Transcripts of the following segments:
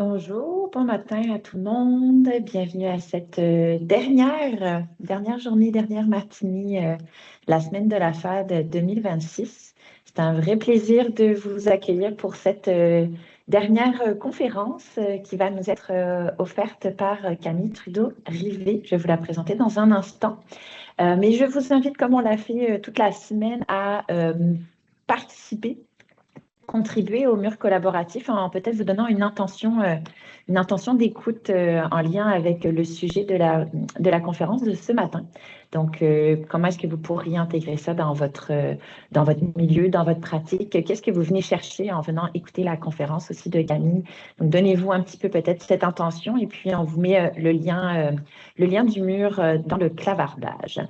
Bonjour, bon matin à tout le monde. Bienvenue à cette dernière journée, dernière matinée, la semaine de la FAD 2026. C'est un vrai plaisir de vous accueillir pour cette dernière conférence qui va nous être offerte par Camille Trudeau-Rivet. Je vais vous la présenter dans un instant. Mais je vous invite, comme on l'a fait toute la semaine, à participer, contribuer au mur collaboratif en peut-être vous donnant une intention d'écoute en lien avec le sujet de la conférence de ce matin. Donc, comment est-ce que vous pourriez intégrer ça dans votre milieu, dans votre pratique? Qu'est-ce que vous venez chercher en venant écouter la conférence aussi de Camille? Donc, donnez-vous un petit peu peut-être cette intention et puis on vous met le lien du mur dans le clavardage.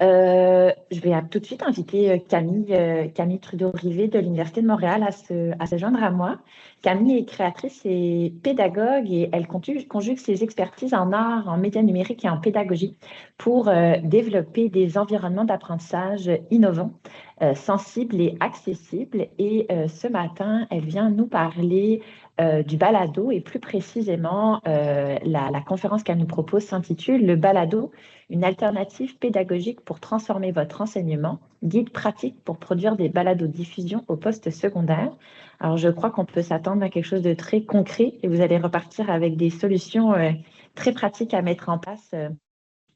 Je vais tout de suite inviter Camille Trudeau-Rivet de l'Université de Montréal à se joindre à moi. Camille est créatrice et pédagogue et elle conjugue ses expertises en art, en médias numériques et en pédagogie pour développer des environnements d'apprentissage innovants, sensibles et accessibles. Et ce matin, elle vient nous parler du balado et plus précisément, la conférence qu'elle nous propose s'intitule Le balado, une alternative pédagogique pour transformer votre enseignement, guide pratique pour produire des balados-diffusion au poste secondaire. Alors, je crois qu'on peut s'attendre à quelque chose de très concret et vous allez repartir avec des solutions très pratiques à mettre en place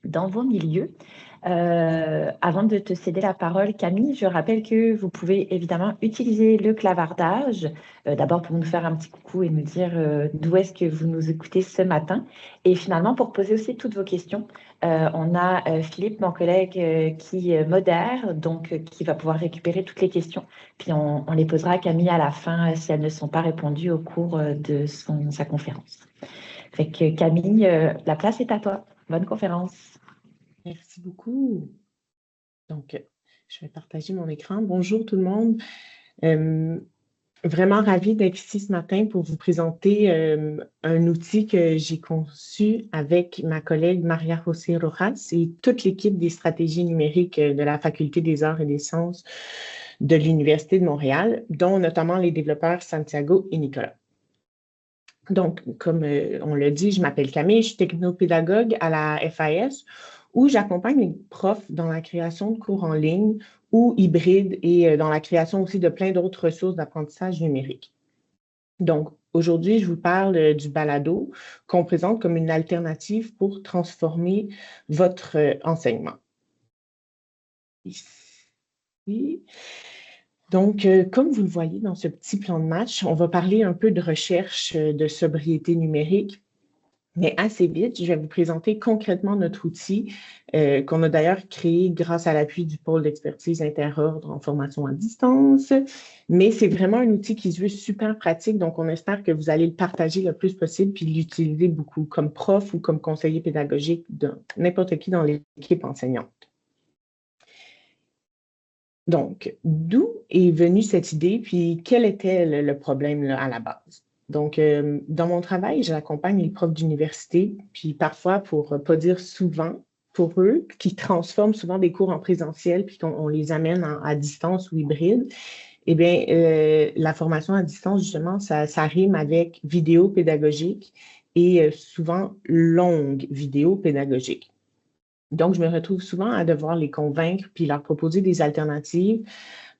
dans vos milieux. Avant de te céder la parole, Camille, je rappelle que vous pouvez évidemment utiliser le clavardage, d'abord pour nous faire un petit coucou et nous dire d'où est-ce que vous nous écoutez ce matin, et finalement pour poser aussi toutes vos questions. On a Philippe, mon collègue, qui modère, donc qui va pouvoir récupérer toutes les questions, puis on les posera à Camille à la fin si elles ne sont pas répondues au cours de sa conférence. Fait que Camille, la place est à toi. Bonne conférence. Merci beaucoup. Donc, je vais partager mon écran. Bonjour tout le monde. Vraiment ravie d'être ici ce matin pour vous présenter un outil que j'ai conçu avec ma collègue Maria José Rojas et toute l'équipe des stratégies numériques de la Faculté des arts et des sciences de l'Université de Montréal, dont notamment les développeurs Santiago et Nicolas. Donc, comme on l'a dit, je m'appelle Camille, je suis technopédagogue à la FAS, où j'accompagne les profs dans la création de cours en ligne ou hybrides et dans la création aussi de plein d'autres ressources d'apprentissage numérique. Donc, aujourd'hui, je vous parle du balado qu'on présente comme une alternative pour transformer votre enseignement. Ici. Donc, comme vous le voyez dans ce petit plan de match, on va parler un peu de recherche de sobriété numérique. Mais assez vite, je vais vous présenter concrètement notre outil qu'on a d'ailleurs créé grâce à l'appui du pôle d'expertise interordre en formation à distance. Mais c'est vraiment un outil qui se veut super pratique, donc on espère que vous allez le partager le plus possible puis l'utiliser beaucoup comme prof ou comme conseiller pédagogique de n'importe qui dans l'équipe enseignante. Donc, d'où est venue cette idée, puis quel était le problème là, à la base? Donc, dans mon travail, j'accompagne les profs d'université, puis parfois, pour pas dire souvent, pour eux, qui transforment souvent des cours en présentiel, puis qu'on les amène à distance ou hybride, eh bien, la formation à distance, justement, ça rime avec vidéo pédagogique et souvent longue vidéo pédagogique. Donc, je me retrouve souvent à devoir les convaincre puis leur proposer des alternatives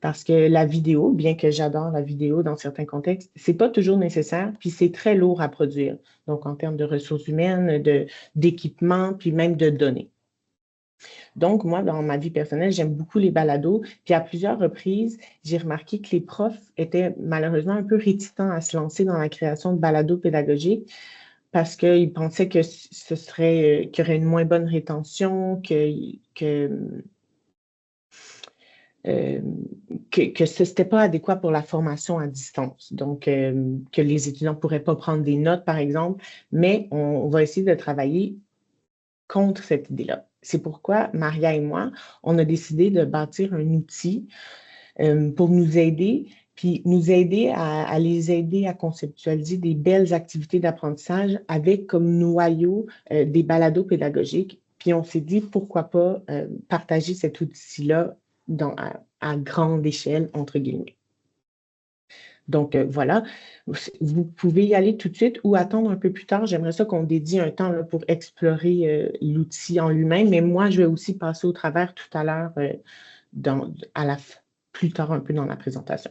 parce que la vidéo, bien que j'adore la vidéo dans certains contextes, c'est pas toujours nécessaire puis c'est très lourd à produire. Donc, en termes de ressources humaines, d'équipement puis même de données. Donc, moi, dans ma vie personnelle, j'aime beaucoup les balados. Puis à plusieurs reprises, j'ai remarqué que les profs étaient malheureusement un peu réticents à se lancer dans la création de balados pédagogiques parce qu'ils pensaient que ce serait qu'il y aurait une moins bonne rétention, que ce n'était pas adéquat pour la formation à distance. Donc, que les étudiants ne pourraient pas prendre des notes, par exemple, mais on va essayer de travailler contre cette idée-là. C'est pourquoi Maria et moi, on a décidé de bâtir un outil pour nous aider, puis nous aider à les aider à conceptualiser des belles activités d'apprentissage avec comme noyau des balados pédagogiques. Puis on s'est dit, pourquoi pas partager cet outil-là à grande échelle, entre guillemets. Donc, voilà, vous pouvez y aller tout de suite ou attendre un peu plus tard. J'aimerais ça qu'on dédie un temps là, pour explorer l'outil en lui-même, mais moi, je vais aussi passer au travers tout à l'heure, plus tard un peu dans la présentation.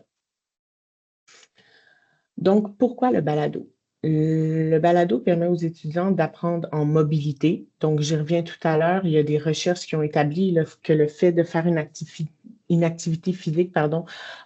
Donc, pourquoi le balado? Le balado permet aux étudiants d'apprendre en mobilité. Donc, j'y reviens tout à l'heure. Il y a des recherches qui ont établi que le fait de faire une activité physique,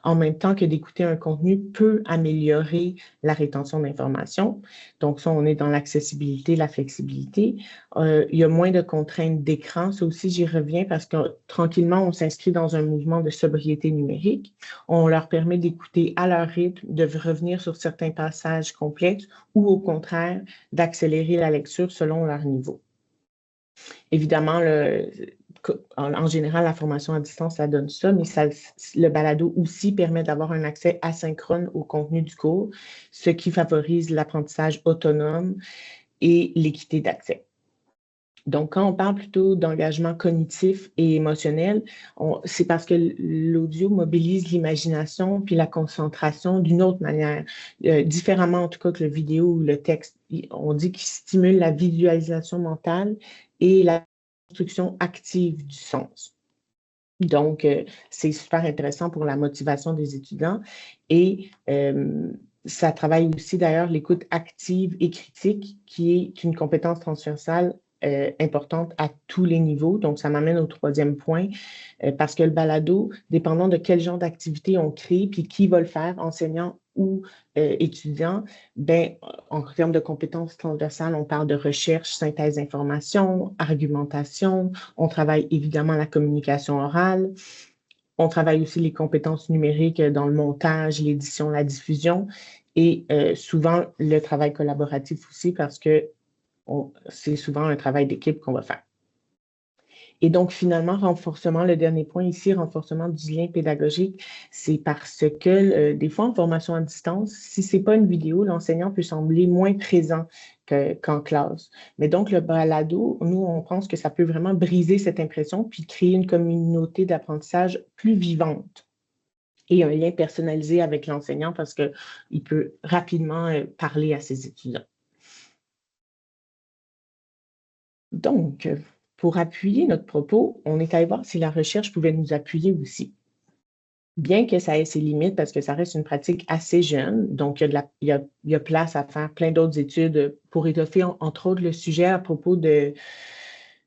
en même temps que d'écouter un contenu peut améliorer la rétention d'informations. Donc, ça, on est dans l'accessibilité, la flexibilité. Il y a moins de contraintes d'écran. Ça aussi, j'y reviens parce que tranquillement, on s'inscrit dans un mouvement de sobriété numérique. On leur permet d'écouter à leur rythme, de revenir sur certains passages complexes ou au contraire, d'accélérer la lecture selon leur niveau. Évidemment, en général, la formation à distance, ça donne ça, mais le balado aussi permet d'avoir un accès asynchrone au contenu du cours, ce qui favorise l'apprentissage autonome et l'équité d'accès. Donc, quand on parle plutôt d'engagement cognitif et émotionnel, c'est parce que l'audio mobilise l'imagination puis la concentration d'une autre manière, différemment en tout cas que le vidéo ou le texte. On dit qu'il stimule la visualisation mentale et la construction active du sens. Donc, c'est super intéressant pour la motivation des étudiants et ça travaille aussi d'ailleurs l'écoute active et critique qui est une compétence transversale importante à tous les niveaux. Donc, ça m'amène au troisième point, parce que le balado, dépendant de quel genre d'activité on crée, puis qui va le faire, enseignant ou étudiant, ben, en termes de compétences transversales, on parle de recherche, synthèse d'informations, argumentation, on travaille évidemment la communication orale, on travaille aussi les compétences numériques dans le montage, l'édition, la diffusion, et souvent le travail collaboratif aussi, parce que c'est souvent un travail d'équipe qu'on va faire. Et donc, finalement, le dernier point ici, renforcement du lien pédagogique, c'est parce que des fois, en formation à distance, si ce n'est pas une vidéo, l'enseignant peut sembler moins présent qu'en classe. Mais donc, le balado, nous, on pense que ça peut vraiment briser cette impression puis créer une communauté d'apprentissage plus vivante et un lien personnalisé avec l'enseignant parce qu'il peut rapidement parler à ses étudiants. Donc, pour appuyer notre propos, on est allé voir si la recherche pouvait nous appuyer aussi. Bien que ça ait ses limites, parce que ça reste une pratique assez jeune, donc il y a place à faire plein d'autres études pour étoffer, entre autres, le sujet à propos de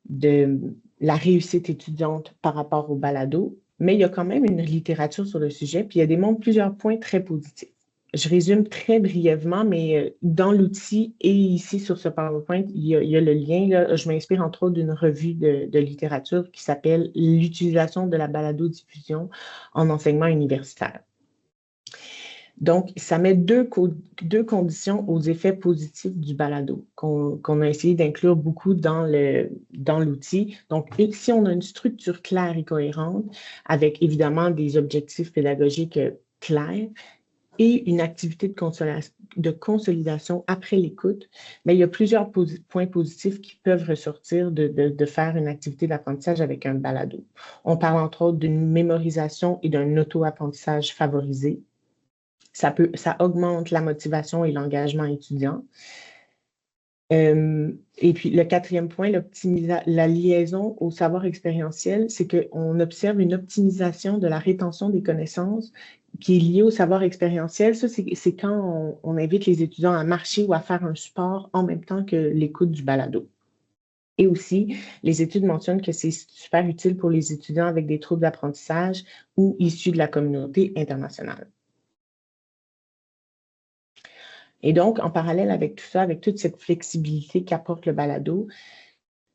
la réussite étudiante par rapport au balado, mais il y a quand même une littérature sur le sujet, puis il démontre plusieurs points très positifs. Je résume très brièvement, mais dans l'outil et ici sur ce PowerPoint, il y a le lien. Là. Je m'inspire entre autres d'une revue de littérature qui s'appelle « L'utilisation de la balado-diffusion en enseignement universitaire ». Donc, ça met deux conditions aux effets positifs du balado qu'on a essayé d'inclure beaucoup dans l'outil. Donc, ici, on a une structure claire et cohérente avec évidemment des objectifs pédagogiques clairs et une activité de consolidation après l'écoute, mais il y a plusieurs points positifs qui peuvent ressortir de faire une activité d'apprentissage avec un balado. On parle entre autres d'une mémorisation et d'un auto-apprentissage favorisé. Ça augmente la motivation et l'engagement étudiant. Et puis, le quatrième point, la liaison au savoir expérientiel, c'est qu'on observe une optimisation de la rétention des connaissances qui est liée au savoir expérientiel. Ça, c'est quand on invite les étudiants à marcher ou à faire un sport en même temps que l'écoute du balado. Et aussi, les études mentionnent que c'est super utile pour les étudiants avec des troubles d'apprentissage ou issus de la communauté internationale. Et donc, en parallèle avec tout ça, avec toute cette flexibilité qu'apporte le balado,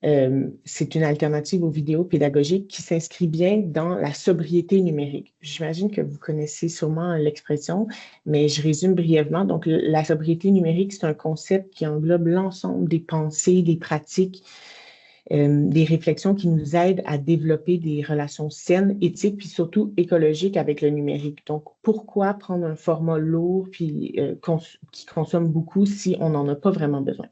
c'est une alternative aux vidéos pédagogiques qui s'inscrit bien dans la sobriété numérique. J'imagine que vous connaissez sûrement l'expression, mais je résume brièvement. Donc, la sobriété numérique, c'est un concept qui englobe l'ensemble des pensées, des pratiques, des réflexions qui nous aident à développer des relations saines, éthiques, puis surtout écologiques avec le numérique. Donc, pourquoi prendre un format lourd puis qui consomme beaucoup si on n'en a pas vraiment besoin?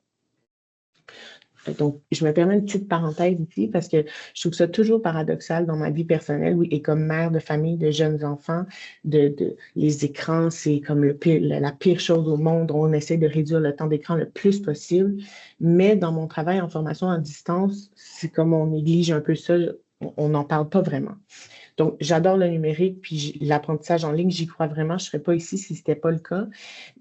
Donc, je me permets une petite parenthèse ici parce que je trouve ça toujours paradoxal dans ma vie personnelle, oui, et comme mère de famille de jeunes enfants, les écrans, c'est comme la pire chose au monde. On essaie de réduire le temps d'écran le plus possible, mais dans mon travail en formation à distance, c'est comme on néglige un peu ça, on n'en parle pas vraiment. Donc, j'adore le numérique, puis l'apprentissage en ligne, j'y crois vraiment. Je ne serais pas ici si ce n'était pas le cas.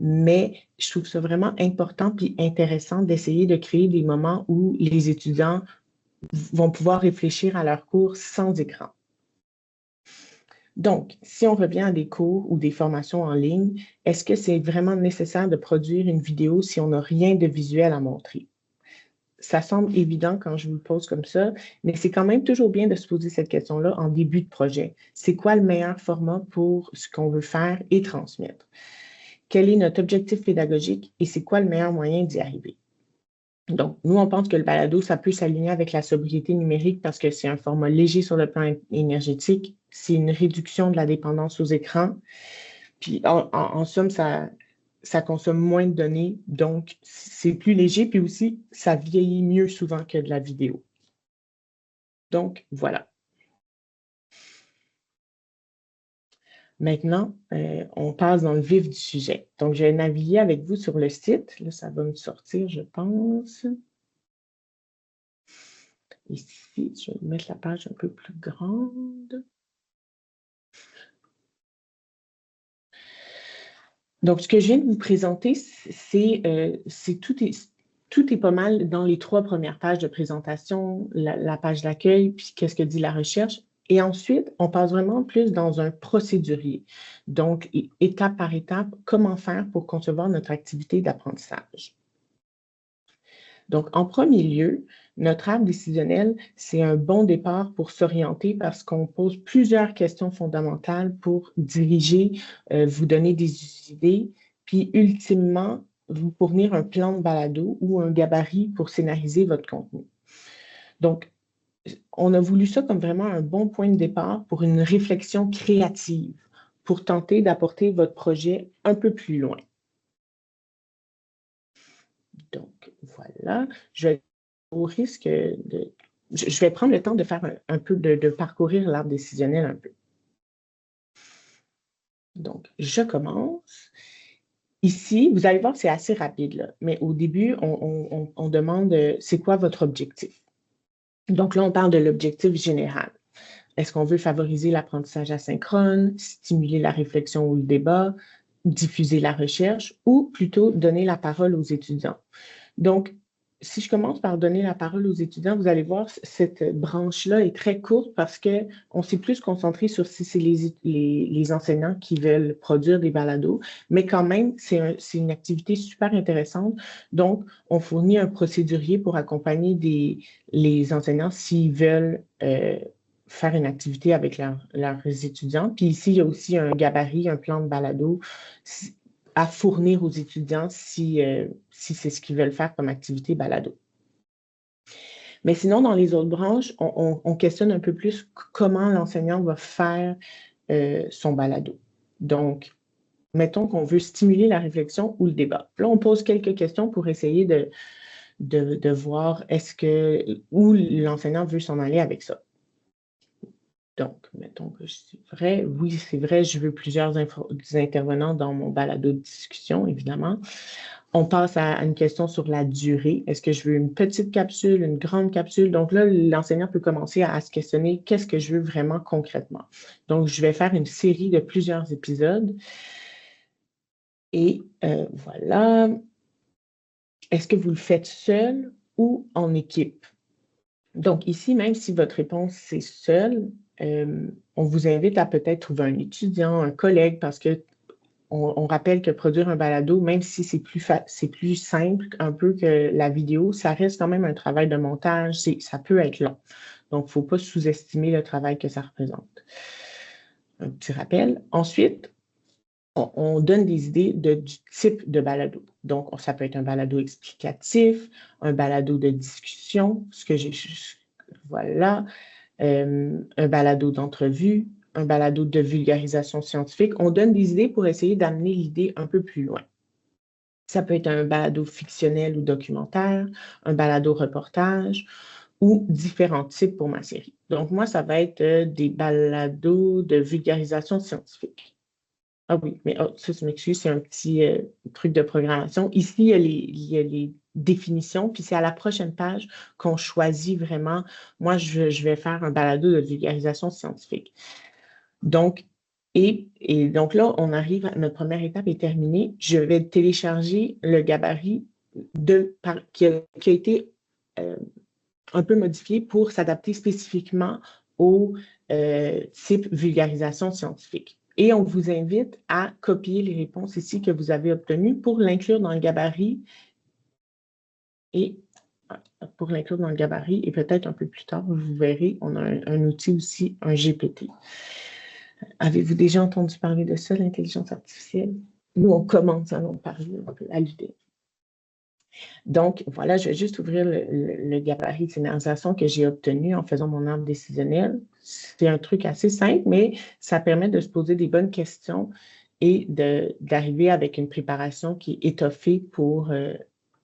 Mais je trouve ça vraiment important puis intéressant d'essayer de créer des moments où les étudiants vont pouvoir réfléchir à leurs cours sans écran. Donc, si on revient à des cours ou des formations en ligne, est-ce que c'est vraiment nécessaire de produire une vidéo si on n'a rien de visuel à montrer? Ça semble évident quand je vous le pose comme ça, mais c'est quand même toujours bien de se poser cette question-là en début de projet. C'est quoi le meilleur format pour ce qu'on veut faire et transmettre? Quel est notre objectif pédagogique et c'est quoi le meilleur moyen d'y arriver? Donc, nous, on pense que le balado, ça peut s'aligner avec la sobriété numérique parce que c'est un format léger sur le plan énergétique, c'est une réduction de la dépendance aux écrans, puis en somme, ça consomme moins de données, donc c'est plus léger, puis aussi, ça vieillit mieux souvent que de la vidéo. Donc, voilà. Maintenant, on passe dans le vif du sujet. Donc, je vais naviguer avec vous sur le site. Là, ça va me sortir, je pense. Ici, je vais mettre la page un peu plus grande. Donc, ce que je viens de vous présenter, tout est pas mal dans les 3 premières pages de présentation, la page d'accueil, puis qu'est-ce que dit la recherche. Et ensuite, on passe vraiment plus dans un procédurier. Donc, étape par étape, comment faire pour concevoir notre activité d'apprentissage. Donc, en premier lieu, notre arbre décisionnel, c'est un bon départ pour s'orienter parce qu'on pose plusieurs questions fondamentales pour diriger, vous donner des idées, puis ultimement, vous fournir un plan de balado ou un gabarit pour scénariser votre contenu. Donc, on a voulu ça comme vraiment un bon point de départ pour une réflexion créative, pour tenter d'apporter votre projet un peu plus loin. Donc, voilà. Au risque de... Je vais prendre le temps de faire un peu de parcourir l'arbre décisionnel un peu. Donc, je commence. Ici, vous allez voir, c'est assez rapide, là, mais au début, on demande c'est quoi votre objectif? Donc là, on parle de l'objectif général. Est-ce qu'on veut favoriser l'apprentissage asynchrone, stimuler la réflexion ou le débat, diffuser la recherche ou plutôt donner la parole aux étudiants? Donc, si je commence par donner la parole aux étudiants, vous allez voir, cette branche-là est très courte parce qu'on s'est plus concentré sur si c'est les enseignants qui veulent produire des balados, mais quand même, c'est une activité super intéressante. Donc, on fournit un procédurier pour accompagner les enseignants s'ils veulent faire une activité avec leurs étudiants. Puis ici, il y a aussi un gabarit, un plan de balado à fournir aux étudiants si c'est ce qu'ils veulent faire comme activité balado. Mais sinon, dans les autres branches, on questionne un peu plus comment l'enseignant va faire son balado. Donc, mettons qu'on veut stimuler la réflexion ou le débat. Là, on pose quelques questions pour essayer de voir où l'enseignant veut s'en aller avec ça. Donc, mettons que c'est vrai. Oui, c'est vrai, je veux plusieurs intervenants dans mon balado de discussion, évidemment. On passe à une question sur la durée. Est-ce que je veux une petite capsule, une grande capsule? Donc là, l'enseignant peut commencer à se questionner qu'est-ce que je veux vraiment concrètement. Donc, je vais faire une série de plusieurs épisodes. Et voilà. Est-ce que vous le faites seul ou en équipe? Donc ici, même si votre réponse c'est seul, on vous invite à peut-être trouver un étudiant, un collègue, parce que on rappelle que produire un balado, même si c'est plus simple un peu que la vidéo, ça reste quand même un travail de montage, ça peut être long. Donc, il ne faut pas sous-estimer le travail que ça représente. Un petit rappel. Ensuite, on donne des idées du type de balado. Donc, ça peut être un balado explicatif, un balado de discussion, voilà, un balado d'entrevue, un balado de vulgarisation scientifique. On donne des idées pour essayer d'amener l'idée un peu plus loin. Ça peut être un balado fictionnel ou documentaire, un balado reportage ou différents types pour ma série. Donc, moi, ça va être des balados de vulgarisation scientifique. Ah oui, mais ça, je m'excuse, c'est un petit truc de programmation. Ici, il y a les définitions, puis c'est à la prochaine page qu'on choisit vraiment. Moi, je vais faire un balado de vulgarisation scientifique. Donc, et donc là, on arrive, notre première étape est terminée. Je vais télécharger le gabarit qui a été un peu modifié pour s'adapter spécifiquement au type vulgarisation scientifique. Et on vous invite à copier les réponses ici que vous avez obtenues pour l'inclure dans le gabarit et peut-être un peu plus tard, vous verrez, on a un outil aussi, un GPT. Avez-vous déjà entendu parler de ça, l'intelligence artificielle? Nous, on commence à en parler un peu à l'UDEM. Donc, voilà, je vais juste ouvrir le gabarit de scénarisation que j'ai obtenu en faisant mon arbre décisionnel. C'est un truc assez simple, mais ça permet de se poser des bonnes questions et d'arriver avec une préparation qui est étoffée pour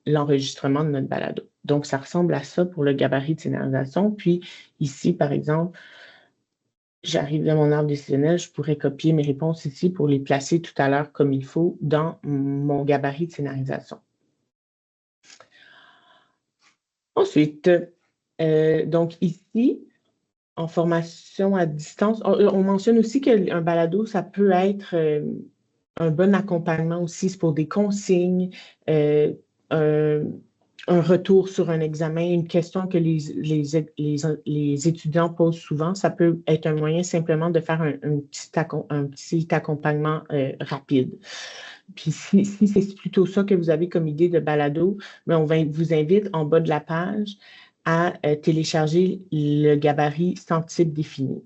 l'enregistrement de notre balado. Donc, ça ressemble à ça pour le gabarit de scénarisation. Puis ici, par exemple, j'arrive dans mon arbre décisionnel, je pourrais copier mes réponses ici pour les placer tout à l'heure comme il faut dans mon gabarit de scénarisation. Ensuite, donc ici, en formation à distance, on mentionne aussi qu'un balado, ça peut être un bon accompagnement aussi pour des consignes, un retour sur un examen, une question que les étudiants posent souvent. Ça peut être un moyen simplement de faire un petit accompagnement rapide. Puis si c'est plutôt ça que vous avez comme idée de balado, bien, vous invite en bas de la page à télécharger le gabarit sans type défini.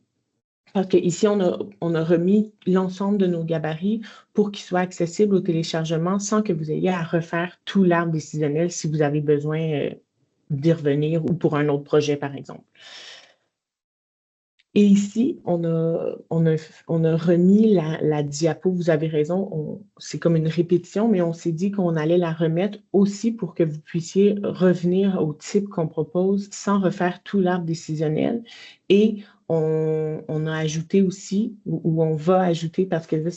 Parce qu'ici, on a remis l'ensemble de nos gabarits pour qu'ils soient accessibles au téléchargement sans que vous ayez à refaire tout l'arbre décisionnel si vous avez besoin d'y revenir ou pour un autre projet, par exemple. Et ici, on a remis la diapo. Vous avez raison, c'est comme une répétition, mais on s'est dit qu'on allait la remettre aussi pour que vous puissiez revenir au type qu'on propose sans refaire tout l'arbre décisionnel. Et on a ajouté aussi, ou on va ajouter, parce que là,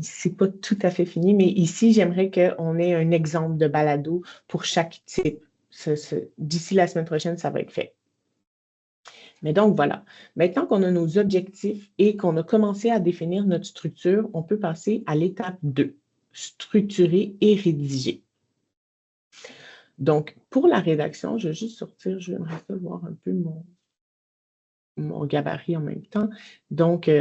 c'est pas tout à fait fini, mais ici, j'aimerais qu'on ait un exemple de balado pour chaque type. D'ici la semaine prochaine, ça va être fait. Mais donc, voilà. Maintenant qu'on a nos objectifs et qu'on a commencé à définir notre structure, on peut passer à l'étape 2, structurer et rédiger. Donc, pour la rédaction, je vais juste sortir, je vais voir un peu mon gabarit en même temps. Donc,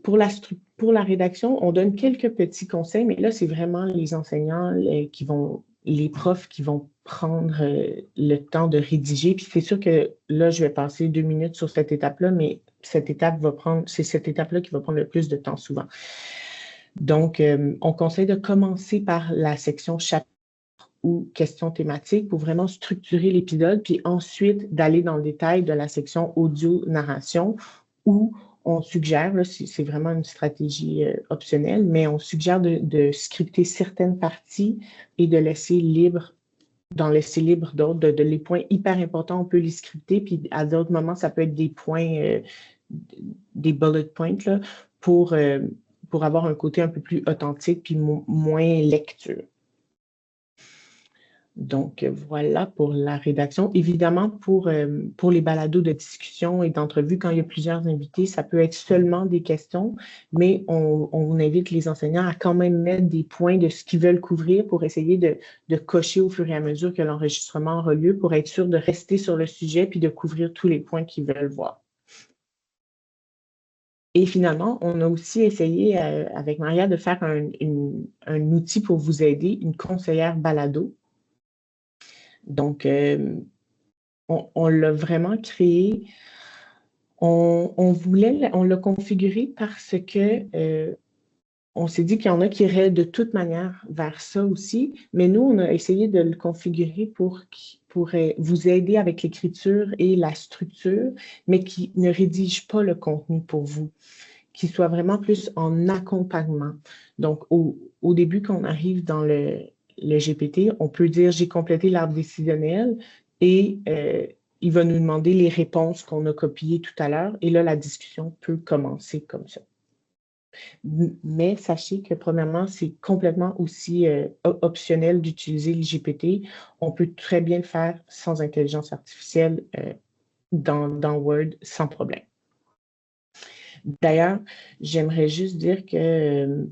pour la rédaction, on donne quelques petits conseils, mais là, c'est vraiment les enseignants les profs qui vont prendre le temps de rédiger. Puis c'est sûr que là, je vais passer 2 minutes sur cette étape-là, mais c'est cette étape-là qui va prendre le plus de temps souvent. Donc, on conseille de commencer par la section chapitre ou questions thématiques pour vraiment structurer l'épisode, puis ensuite d'aller dans le détail de la section audio-narration où on suggère, c'est vraiment une stratégie optionnelle, mais on suggère de scripter certaines parties et de laisser libre d'autres. Les points hyper importants, on peut les scripter, puis à d'autres moments, ça peut être des points, des bullet points là, pour avoir un côté un peu plus authentique puis moins lecture. Donc, voilà pour la rédaction. Évidemment, pour les balados de discussion et d'entrevue, quand il y a plusieurs invités, ça peut être seulement des questions, mais on invite les enseignants à quand même mettre des points de ce qu'ils veulent couvrir pour essayer de cocher au fur et à mesure que l'enregistrement aura lieu pour être sûr de rester sur le sujet puis de couvrir tous les points qu'ils veulent voir. Et finalement, on a aussi essayé avec Maria de faire un outil pour vous aider, une conseillère balado. Donc, on l'a vraiment créé. On l'a configuré parce que on s'est dit qu'il y en a qui iraient de toute manière vers ça aussi, mais nous, on a essayé de le configurer pour vous aider avec l'écriture et la structure, mais qui ne rédige pas le contenu pour vous, qui soit vraiment plus en accompagnement. Donc, au début, quand on arrive dans le GPT, on peut dire j'ai complété l'arbre décisionnel et il va nous demander les réponses qu'on a copiées tout à l'heure. Et là, la discussion peut commencer comme ça. Mais sachez que, premièrement, c'est complètement aussi optionnel d'utiliser le GPT. On peut très bien le faire sans intelligence artificielle dans Word sans problème. D'ailleurs, j'aimerais juste dire que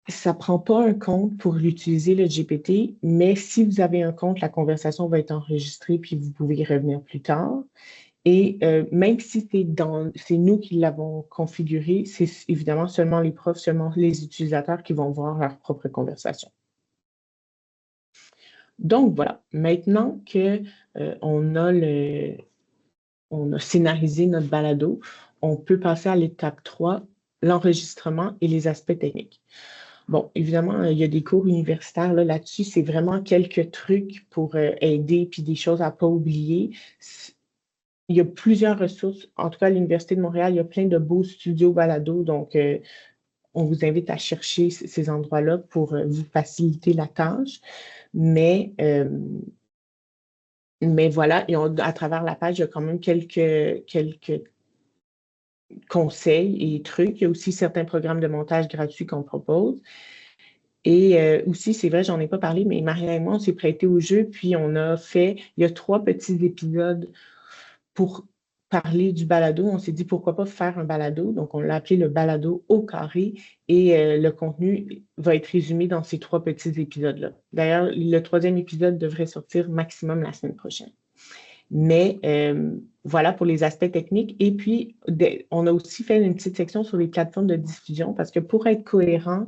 ça ne prend pas un compte pour utiliser le GPT, mais si vous avez un compte, la conversation va être enregistrée puis vous pouvez y revenir plus tard. Et même si c'est nous qui l'avons configuré, c'est évidemment seulement les profs, seulement les utilisateurs qui vont voir leur propre conversation. Donc voilà, maintenant qu'on on a scénarisé notre balado, on peut passer à l'étape 3, l'enregistrement et les aspects techniques. Bon, évidemment, il y a des cours universitaires là-dessus, c'est vraiment quelques trucs pour aider puis des choses à ne pas oublier. Il y a plusieurs ressources. En tout cas, à l'Université de Montréal, il y a plein de beaux studios balado. Donc, on vous invite à chercher ces endroits-là pour vous faciliter la tâche. Mais voilà, et à travers la page, il y a quand même quelques conseils et trucs. Il y a aussi certains programmes de montage gratuits qu'on propose. Et aussi, c'est vrai, j'en ai pas parlé, mais Maria et moi, on s'est prêtés au jeu, puis il y a 3 petits épisodes pour parler du balado. On s'est dit pourquoi pas faire un balado. Donc, on l'a appelé le balado au carré et le contenu va être résumé dans ces 3 petits épisodes-là. D'ailleurs, le 3e épisode devrait sortir maximum la semaine prochaine. Mais voilà pour les aspects techniques. Et puis, on a aussi fait une petite section sur les plateformes de diffusion parce que pour être cohérent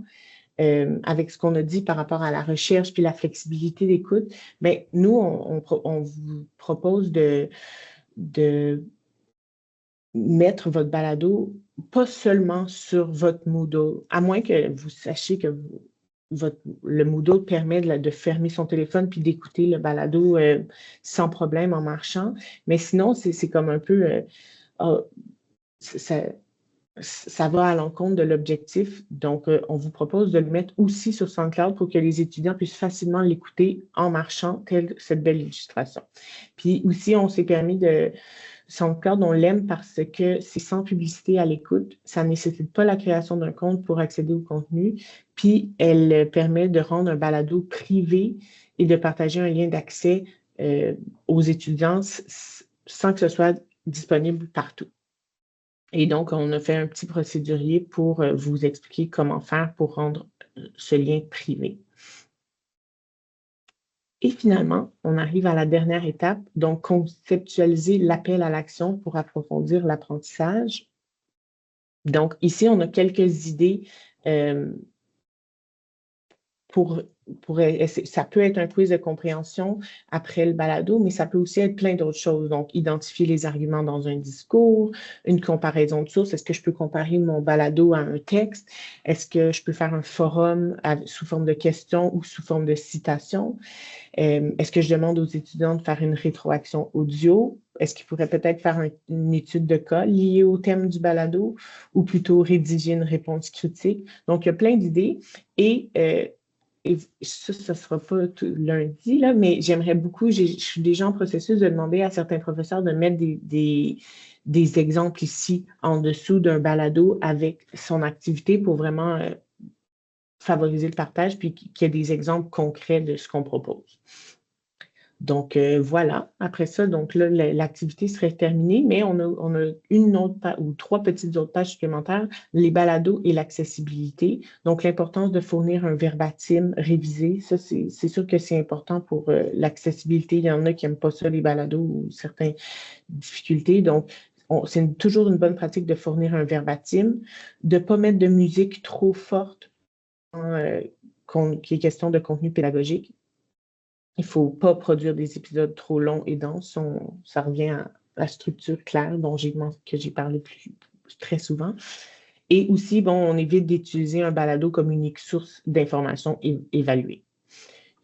avec ce qu'on a dit par rapport à la recherche puis la flexibilité d'écoute, bien, nous, on vous propose de mettre votre balado pas seulement sur votre Moodle, à moins que vous sachiez que le Moodle permet de fermer son téléphone puis d'écouter le balado sans problème en marchant. Mais sinon, c'est comme un peu... ça va à l'encontre de l'objectif. Donc, on vous propose de le mettre aussi sur SoundCloud pour que les étudiants puissent facilement l'écouter en marchant, telle cette belle illustration. Puis aussi, on s'est permis SoundCloud, on l'aime parce que c'est sans publicité à l'écoute. Ça ne nécessite pas la création d'un compte pour accéder au contenu. Puis, elle permet de rendre un balado privé et de partager un lien d'accès aux étudiants sans que ce soit disponible partout. Et donc, on a fait un petit procédurier pour vous expliquer comment faire pour rendre ce lien privé. Et finalement, on arrive à la dernière étape, donc conceptualiser l'appel à l'action pour approfondir l'apprentissage. Donc, ici, on a quelques idées ça peut être un quiz de compréhension après le balado, mais ça peut aussi être plein d'autres choses. Donc, identifier les arguments dans un discours, une comparaison de sources. Est-ce que je peux comparer mon balado à un texte? Est-ce que je peux faire un forum sous forme de questions ou sous forme de citations? Est-ce que je demande aux étudiants de faire une rétroaction audio? Est-ce qu'ils pourraient peut-être faire une étude de cas liée au thème du balado ou plutôt rédiger une réponse critique? Donc, il y a plein d'idées et ça ne sera pas tout lundi, là, mais j'aimerais beaucoup, je suis déjà en processus de demander à certains professeurs de mettre des exemples ici en dessous d'un balado avec son activité pour vraiment favoriser le partage puis qu'il y ait des exemples concrets de ce qu'on propose. Donc, voilà. Après ça, donc là, l'activité serait terminée, mais on a une autre page ou 3 petites autres pages supplémentaires, les balados et l'accessibilité. Donc, l'importance de fournir un verbatim révisé. Ça, c'est sûr que c'est important pour l'accessibilité. Il y en a qui n'aiment pas ça, les balados ou certaines difficultés. Donc, c'est toujours une bonne pratique de fournir un verbatim, de ne pas mettre de musique trop forte qui est question de contenu pédagogique. Il ne faut pas produire des épisodes trop longs et denses. Ça revient à la structure claire que j'ai parlé très souvent. Et aussi, on évite d'utiliser un balado comme unique source d'information évaluée.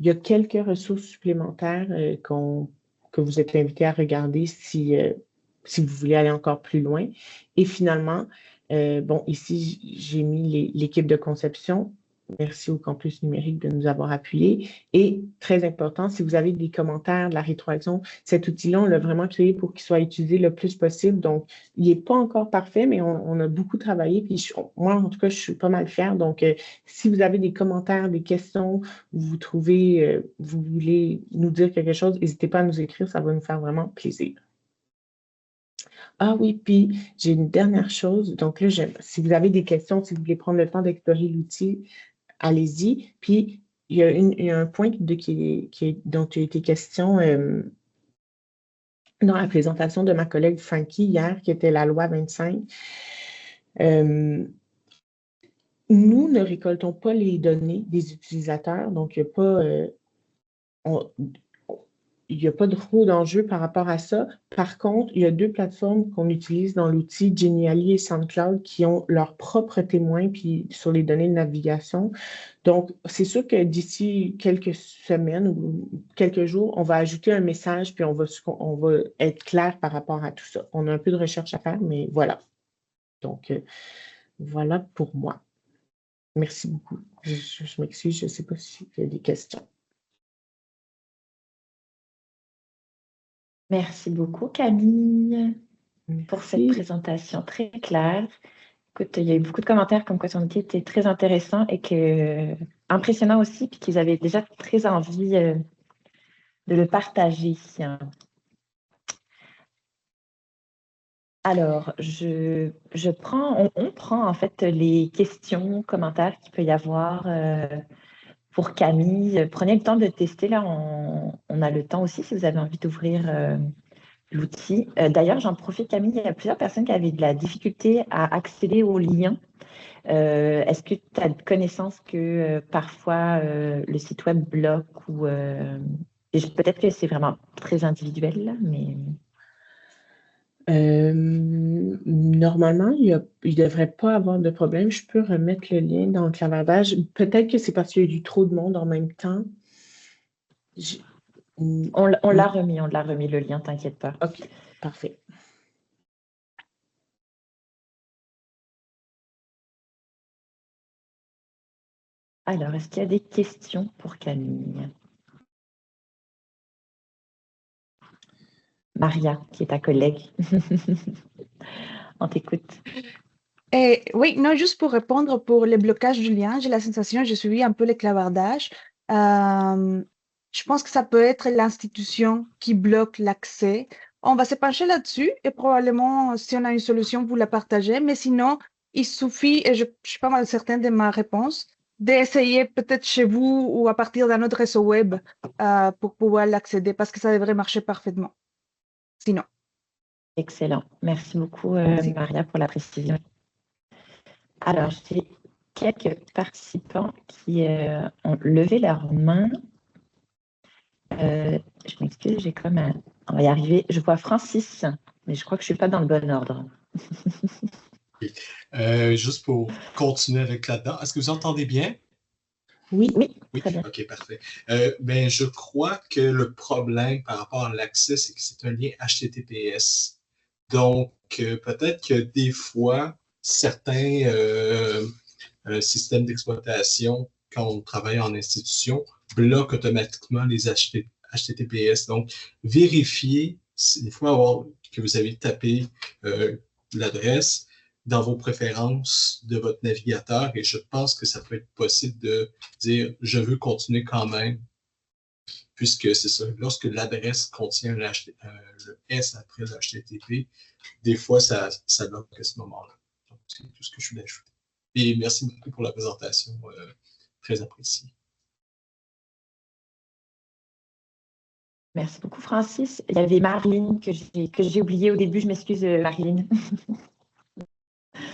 Il y a quelques ressources supplémentaires que vous êtes invités à regarder si si vous voulez aller encore plus loin. Et finalement, bon, ici, j'ai mis l'équipe de conception. Merci au campus numérique de nous avoir appuyés. Et très important, si vous avez des commentaires, de la rétroaction, cet outil-là, on l'a vraiment créé pour qu'il soit utilisé le plus possible. Donc, il n'est pas encore parfait, mais on a beaucoup travaillé. Puis moi, en tout cas, je suis pas mal fière. Donc, si vous avez des commentaires, des questions, vous trouvez, vous voulez nous dire quelque chose, n'hésitez pas à nous écrire, ça va nous faire vraiment plaisir. Ah oui, puis j'ai une dernière chose. Donc là, si vous avez des questions, si vous voulez prendre le temps d'explorer l'outil, allez-y. Puis, il y a un point dont il a été question dans la présentation de ma collègue Frankie hier, qui était la loi 25. Nous ne récoltons pas les données des utilisateurs, donc il n'y a pas trop d'enjeu par rapport à ça. Par contre, il y a 2 plateformes qu'on utilise dans l'outil, Genially et SoundCloud, qui ont leurs propres témoins puis sur les données de navigation. Donc, c'est sûr que d'ici quelques semaines ou quelques jours, on va ajouter un message puis on va être clair par rapport à tout ça. On a un peu de recherche à faire, mais voilà. Donc, voilà pour moi. Merci beaucoup. Je m'excuse, je ne sais pas s'il y a des questions. Merci beaucoup, Camille, pour cette Merci. présentation très claire. Écoute, il y a eu beaucoup de commentaires comme quoi ton outil était très intéressant et impressionnant aussi, puis qu'ils avaient déjà très envie de le partager. Alors, on prend en fait les questions, commentaires qu'il peut y avoir pour Camille. Prenez le temps de tester, là, on a le temps aussi si vous avez envie d'ouvrir l'outil. D'ailleurs, j'en profite, Camille, il y a plusieurs personnes qui avaient de la difficulté à accéder aux liens. Est-ce que tu as connaissance que parfois le site web bloque ou peut-être que c'est vraiment très individuel, là, mais... Normalement, il ne devrait pas avoir de problème. Je peux remettre le lien dans le clavardage. Peut-être que c'est parce qu'il y a eu trop de monde en même temps. On l'a remis le lien, t'inquiète pas. OK, parfait. Alors, est-ce qu'il y a des questions pour Camille? Maria, qui est ta collègue. On t'écoute. Oui, non, juste pour répondre pour le blocage du lien, j'ai la sensation, j'ai suivi un peu le clavardage. Je pense que ça peut être l'institution qui bloque l'accès. On va se pencher là-dessus et probablement, si on a une solution, vous la partagez. Mais sinon, il suffit, et je suis pas mal certaine de ma réponse, d'essayer peut-être chez vous ou à partir d'un autre réseau web pour pouvoir l'accéder parce que ça devrait marcher parfaitement. Sinon. Excellent. Merci beaucoup, Merci. Maria, pour la précision. Alors, j'ai quelques participants qui ont levé leurs mains. Je m'excuse, on va y arriver. Je vois Francis, mais je crois que je ne suis pas dans le bon ordre. Juste pour continuer avec là-dedans, est-ce que vous entendez bien? Oui, Oui, très bien. OK, parfait. Je crois que le problème par rapport à l'accès, c'est que c'est un lien HTTPS. Donc, peut-être que des fois, certains systèmes d'exploitation, quand on travaille en institution, bloquent automatiquement les HTTPS. Donc, vérifiez, une fois que vous avez tapé l'adresse, dans vos préférences de votre navigateur, et je pense que ça peut être possible de dire « je veux continuer quand même », puisque c'est ça, lorsque l'adresse contient le S après le HTTP, des fois, ça bloque à ce moment-là. Donc, c'est tout ce que je voulais ajouter. Et merci beaucoup pour la présentation, très appréciée. Merci beaucoup, Francis. Il y avait Marilyn que j'ai oublié au début. Je m'excuse, Marilyn.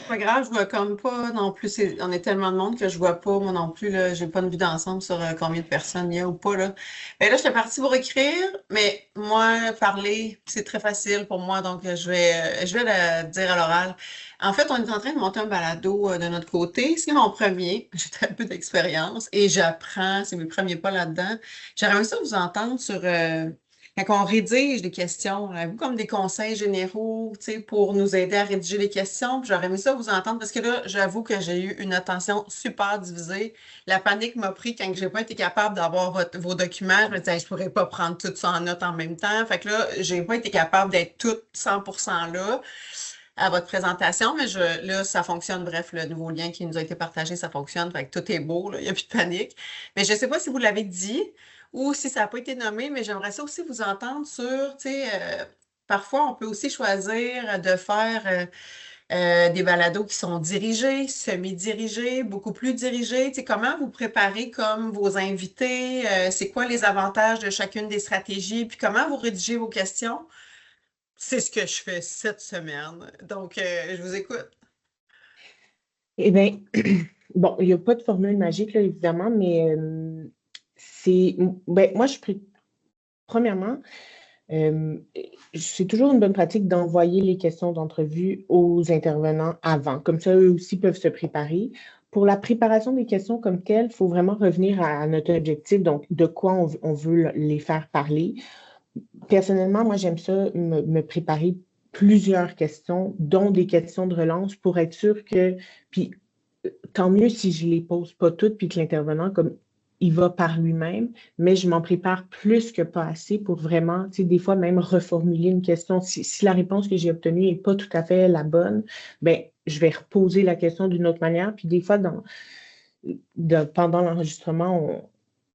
Pas grave, je vois comme pas non plus. On est tellement de monde que je vois pas, moi non plus, là, j'ai pas une vue d'ensemble sur combien de personnes il y a ou pas, là. Ben là, j'étais partie pour écrire, mais moi, parler, c'est très facile pour moi, donc je vais le dire à l'oral. En fait, on est en train de monter un balado de notre côté. C'est mon premier. J'ai très peu d'expérience et j'apprends. C'est mes premiers pas là-dedans. J'aimerais ça vous entendre sur quand on rédige des questions, avez-vous comme des conseils généraux, tu sais, pour nous aider à rédiger les questions? Puis j'aurais aimé ça vous entendre parce que là, j'avoue que j'ai eu une attention super divisée. La panique m'a pris quand j'ai pas été capable d'avoir vos documents. Je me disais, hey, je pourrais pas prendre tout ça en note en même temps. Fait que là, j'ai pas été capable d'être toute 100% là à votre présentation, mais là, ça fonctionne. Bref, le nouveau lien qui nous a été partagé, ça fonctionne. Fait que tout est beau, là, il n'y a plus de panique. Mais je ne sais pas si vous l'avez dit ou si ça n'a pas été nommé, mais j'aimerais ça aussi vous entendre sur, tu sais, parfois, on peut aussi choisir de faire des balados qui sont dirigés, semi-dirigés, beaucoup plus dirigés. Tu sais, comment vous préparez comme vos invités? C'est quoi les avantages de chacune des stratégies? Puis comment vous rédigez vos questions? C'est ce que je fais cette semaine. Donc, je vous écoute. Eh bien, bon, il n'y a pas de formule magique, là, évidemment, mais moi, premièrement, c'est toujours une bonne pratique d'envoyer les questions d'entrevue aux intervenants avant. Comme ça, eux aussi peuvent se préparer. Pour la préparation des questions comme telles, il faut vraiment revenir à notre objectif, donc de quoi on veut les faire parler. Personnellement, moi, j'aime ça, me préparer plusieurs questions, dont des questions de relance pour être sûr que, puis tant mieux si je les pose pas toutes, puis que l'intervenant, comme il va par lui-même, mais je m'en prépare plus que pas assez pour vraiment, tu sais, des fois même reformuler une question. Si la réponse que j'ai obtenue n'est pas tout à fait la bonne, ben je vais reposer la question d'une autre manière. Puis des fois, pendant l'enregistrement,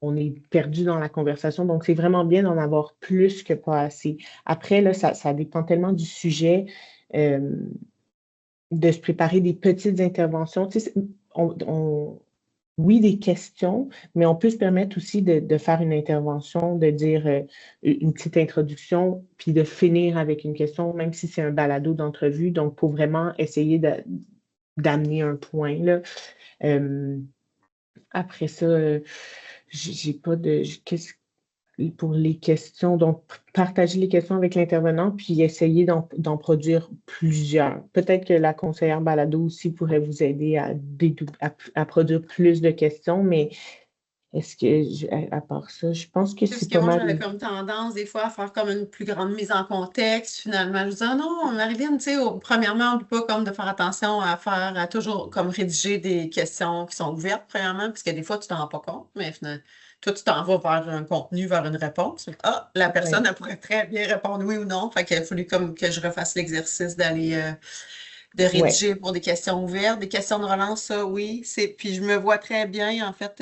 on est perdu dans la conversation. Donc, c'est vraiment bien d'en avoir plus que pas assez. Après, là, ça dépend tellement du sujet, de se préparer des petites interventions. Tu sais, oui, des questions, mais on peut se permettre aussi de faire une intervention, de dire une petite introduction, puis de finir avec une question, même si c'est un balado d'entrevue. Donc, pour vraiment essayer d'amener un point, là. Après ça, j'ai pas de... Pour les questions, donc partager les questions avec l'intervenant, puis essayer d'en produire plusieurs. Peut-être que la conseillère balado aussi pourrait vous aider à produire plus de questions, mais est-ce que, à part ça, je pense que Parce c'est que pas moi, j'avais mal. comme tendance, des fois, à faire comme une plus grande mise en contexte, finalement. Je disais, ah non, Marilyn, tu sais, premièrement, n'oublie pas comme de faire attention à toujours comme rédiger des questions qui sont ouvertes, premièrement, parce que des fois, tu t'en rends pas compte, mais finalement, toi, tu t'en vas vers un contenu, vers une réponse. Ah, la personne, Oui, elle pourrait très bien répondre oui ou non. Fait qu'il a fallu comme que je refasse l'exercice d'aller de ouais. rédiger pour des questions ouvertes, des questions de relance, ça, oui. Puis je me vois très bien, en fait.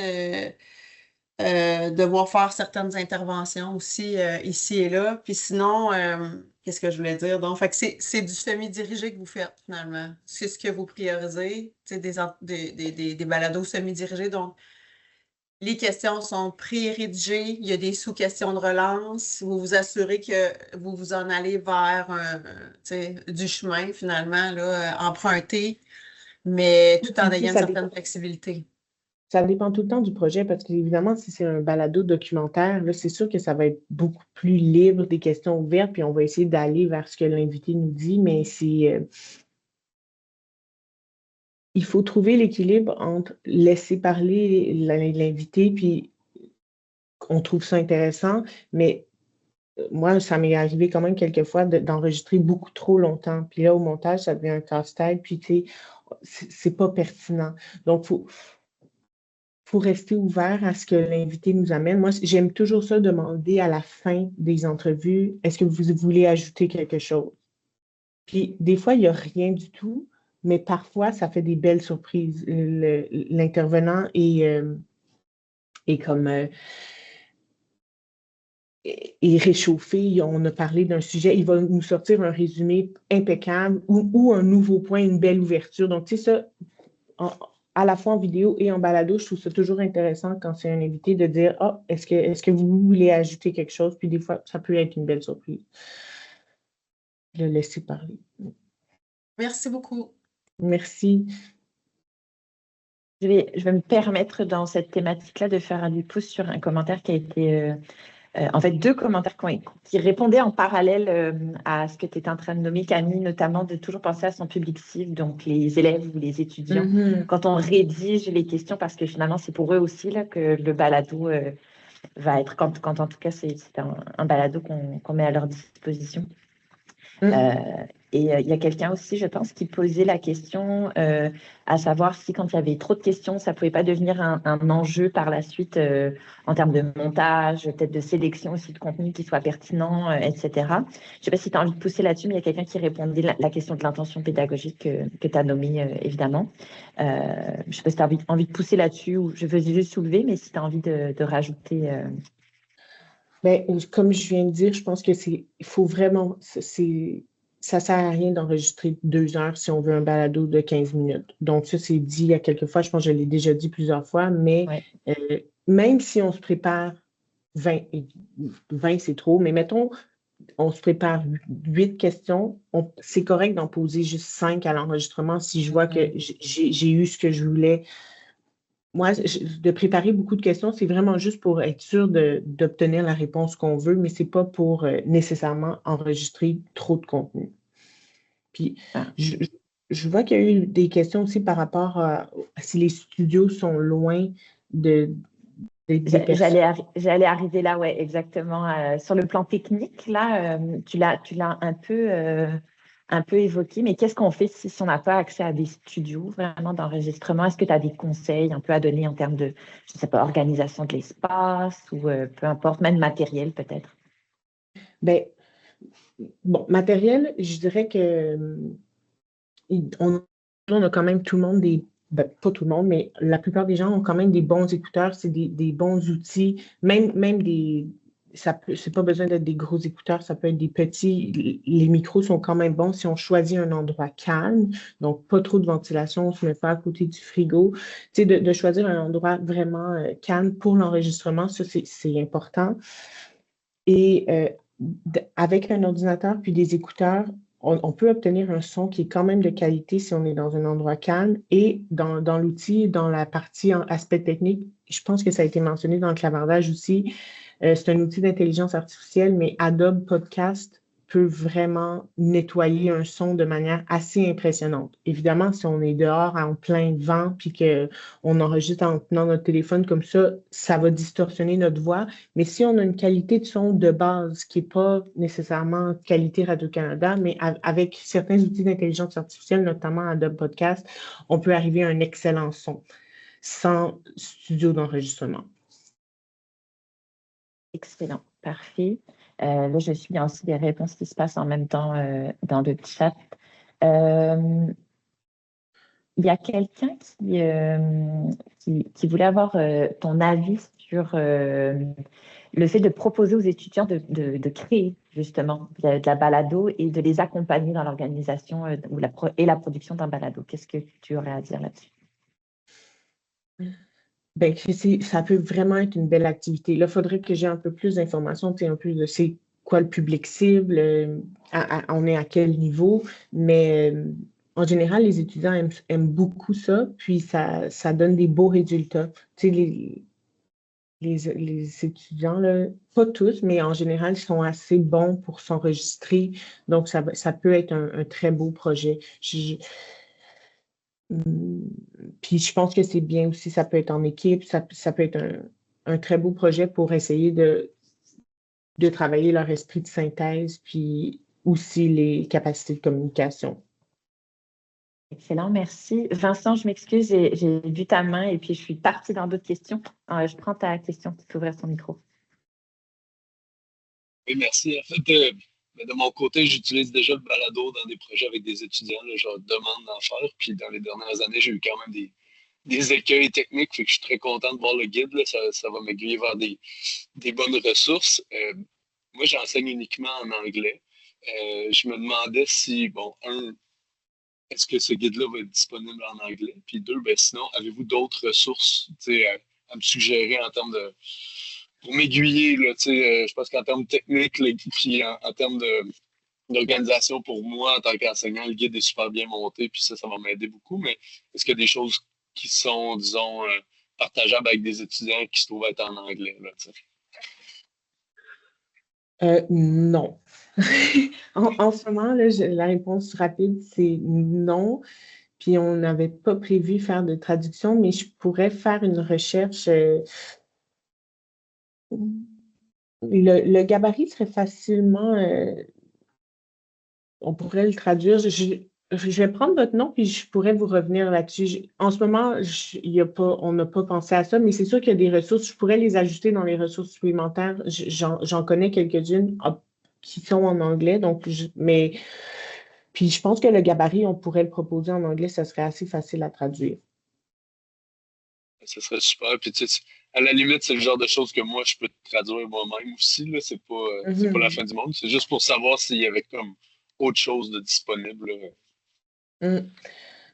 Devoir faire certaines interventions aussi ici et là. Puis sinon, qu'est-ce que je voulais dire? Donc, fait que c'est du semi-dirigé que vous faites finalement. C'est ce que vous priorisez, c'est des balados semi-dirigés. Donc, les questions sont pré-rédigées, il y a des sous-questions de relance. Vous vous assurez que vous vous en allez vers du chemin finalement, là, emprunté, mais tout en Puis, tu sais, ayant une certaine flexibilité. ça dépend tout le temps du projet parce qu'évidemment, si c'est un balado documentaire, là, c'est sûr que ça va être beaucoup plus libre des questions ouvertes, puis on va essayer d'aller vers ce que l'invité nous dit, mais il faut trouver l'équilibre entre laisser parler l'invité, puis on trouve ça intéressant, mais moi, ça m'est arrivé quand même quelquefois d'enregistrer beaucoup trop longtemps. Puis là, au montage, ça devient un casse-tête, puis tu sais, c'est pas pertinent. Donc, faut rester ouvert à ce que l'invité nous amène. Moi, j'aime toujours ça demander à la fin des entrevues, est-ce que vous voulez ajouter quelque chose? Puis des fois, il n'y a rien du tout, mais parfois, ça fait des belles surprises. L'intervenant est comme est réchauffé, on a parlé d'un sujet, il va nous sortir un résumé impeccable ou un nouveau point, une belle ouverture. Donc, tu sais, ça, à la fois en vidéo et en balado, je trouve ça toujours intéressant quand c'est un invité de dire ah, est-ce que vous voulez ajouter quelque chose? Puis des fois, ça peut être une belle surprise. Le laisser parler. Merci beaucoup. Merci. Je vais me permettre dans cette thématique-là de faire du pouce sur un commentaire qui a été, en fait, deux commentaires qui répondaient en parallèle à ce que tu étais en train de nommer, Camille, notamment de toujours penser à son public cible, donc les élèves ou les étudiants, quand on rédige les questions, parce que finalement, c'est pour eux aussi là, que le balado va être, quand en tout cas c'est un balado qu'on met à leur disposition. Mm. Et il y a quelqu'un aussi, je pense, qui posait la question à savoir si quand il y avait trop de questions, ça pouvait pas devenir un enjeu par la suite en termes de montage, peut-être de sélection aussi de contenu qui soit pertinent, etc. Je sais pas si tu as envie de pousser là-dessus, mais il y a quelqu'un qui répondait la question de l'intention pédagogique que tu as nommée, évidemment. Je sais pas si tu as envie de pousser là-dessus ou je veux juste soulever, mais si tu as envie de rajouter. Ben, comme je viens de dire, je pense que il faut vraiment, ça sert à rien d'enregistrer 2 heures si on veut un balado de 15 minutes. Donc, ça, c'est dit à quelques fois, je pense que je l'ai déjà dit plusieurs fois, mais Ouais. même si on se prépare 20, 20 c'est trop, mais mettons, on se prépare 8 questions, c'est correct d'en poser juste 5 à l'enregistrement si je vois que j'ai eu ce que je voulais. Moi, de préparer beaucoup de questions, c'est vraiment juste pour être sûr d'obtenir la réponse qu'on veut, mais c'est pas pour nécessairement enregistrer trop de contenu. Puis, Ah. je vois qu'il y a eu des questions aussi par rapport à si les studios sont loin des personnes. J'allais arriver là, ouais, exactement. Sur le plan technique, là, tu l'as un peu évoqué, mais qu'est-ce qu'on fait si on n'a pas accès à des studios vraiment d'enregistrement? Est-ce que tu as des conseils un peu à donner en termes de, je ne sais pas, organisation de l'espace ou peu importe, même matériel peut-être? Ben, bon, matériel, je dirais que on a quand même tout le monde pas tout le monde, mais la plupart des gens ont quand même des bons écouteurs, c'est des bons outils, même c'est pas besoin d'être des gros écouteurs, ça peut être des petits. Les micros sont quand même bons si on choisit un endroit calme, donc pas trop de ventilation, on se met pas à côté du frigo. Tu sais, de choisir un endroit vraiment calme pour l'enregistrement, ça c'est important. Et avec un ordinateur puis des écouteurs, on peut obtenir un son qui est quand même de qualité si on est dans un endroit calme. Et dans l'outil, dans la partie aspect technique, je pense que ça a été mentionné dans le clavardage aussi. C'est un outil d'intelligence artificielle, mais Adobe Podcast peut vraiment nettoyer un son de manière assez impressionnante. Évidemment, si on est dehors en plein vent puis qu'on enregistre en tenant notre téléphone comme ça va distorsionner notre voix. Mais si on a une qualité de son de base qui n'est pas nécessairement qualité Radio-Canada, mais avec certains outils d'intelligence artificielle, notamment Adobe Podcast, on peut arriver à un excellent son sans studio d'enregistrement. Excellent, parfait. Là, je suis bien aussi des réponses qui se passent en même temps dans le chat. Il y a quelqu'un qui voulait avoir ton avis sur le fait de proposer aux étudiants de créer justement de la balado et de les accompagner dans l'organisation et la production d'un balado. Qu'est-ce que tu aurais à dire là-dessus? Ben, ça peut vraiment être une belle activité. Là, il faudrait que j'ai un peu plus d'informations, un peu de c'est quoi le public cible, on est à quel niveau, mais en général, les étudiants aiment beaucoup ça, puis ça donne des beaux résultats. Tu sais, les étudiants, là, pas tous, mais en général, sont assez bons pour s'enregistrer, donc ça peut être un très beau projet. Puis je pense que c'est bien aussi, ça peut être en équipe, ça peut être un très beau projet pour essayer de travailler leur esprit de synthèse, puis aussi les capacités de communication. Excellent, merci. Vincent, je m'excuse, j'ai vu ta main et puis je suis partie dans d'autres questions. Je prends ta question, tu peux ouvrir ton micro. Oui, merci. En fait, de mon côté, j'utilise déjà le balado dans des projets avec des étudiants. Là, je leur demande d'en faire. Puis dans les dernières années, j'ai eu quand même des écueils techniques. Fait que je suis très content de voir le guide. Là. Ça va m'aiguiller vers des bonnes ressources. Moi, j'enseigne uniquement en anglais. Je me demandais si, bon, est-ce que ce guide-là va être disponible en anglais? Puis deux, ben sinon, avez-vous d'autres ressources à me suggérer en termes de pour m'aiguiller, là, je pense qu'en termes techniques, puis en termes d'organisation pour moi en tant qu'enseignant, le guide est super bien monté, puis ça va m'aider beaucoup. Mais est-ce qu'il y a des choses qui sont, disons, partageables avec des étudiants qui se trouvent être en anglais, là, Non. En ce moment, là, la réponse rapide, c'est non. Puis on n'avait pas prévu faire de traduction, mais je pourrais faire une recherche. Le gabarit serait facilement, on pourrait le traduire. Je vais prendre votre nom puis je pourrais vous revenir là-dessus. En ce moment, on n'a pas pensé à ça, mais c'est sûr qu'il y a des ressources. Je pourrais les ajouter dans les ressources supplémentaires. J'en connais quelques-unes qui sont en anglais, mais puis je pense que le gabarit, on pourrait le proposer en anglais, ça serait assez facile à traduire. Ça serait super. Puis, tu sais, à la limite, c'est le genre de choses que moi, je peux traduire moi-même aussi. Là. C'est pas la fin du monde. C'est juste pour savoir s'il y avait comme autre chose de disponible. Là.